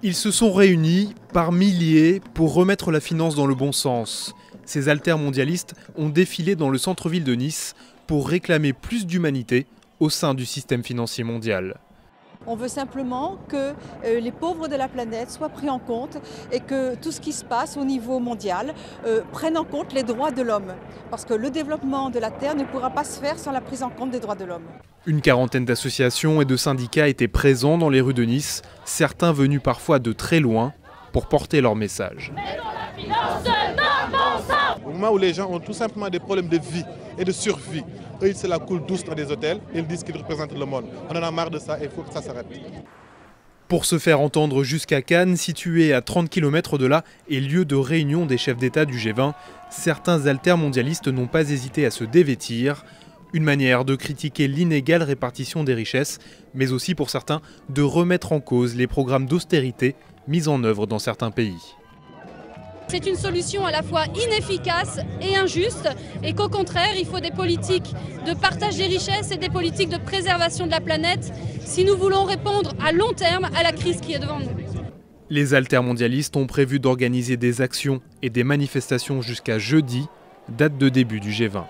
Ils se sont réunis par milliers pour remettre la finance dans le bon sens. Ces altermondialistes ont défilé dans le centre-ville de Nice pour réclamer plus d'humanité au sein du système financier mondial. On veut simplement que les pauvres de la planète soient pris en compte et que tout ce qui se passe au niveau mondial prenne en compte les droits de l'homme. Parce que le développement de la Terre ne pourra pas se faire sans la prise en compte des droits de l'homme. Une quarantaine d'associations et de syndicats étaient présents dans les rues de Nice, certains venus parfois de très loin pour porter leur message. Au moment où les gens ont tout simplement des problèmes de vie et de survie, eux ils se la coulent douce dans des hôtels, ils disent qu'ils représentent le monde. On en a marre de ça et il faut que ça s'arrête. Pour se faire entendre jusqu'à Cannes, situé à 30 km de là et lieu de réunion des chefs d'État du G20, certains altermondialistes n'ont pas hésité à se dévêtir. Une manière de critiquer l'inégale répartition des richesses, mais aussi pour certains de remettre en cause les programmes d'austérité mis en œuvre dans certains pays. C'est une solution à la fois inefficace et injuste et qu'au contraire, il faut des politiques de partage des richesses et des politiques de préservation de la planète si nous voulons répondre à long terme à la crise qui est devant nous. Les altermondialistes ont prévu d'organiser des actions et des manifestations jusqu'à jeudi, date de début du G20.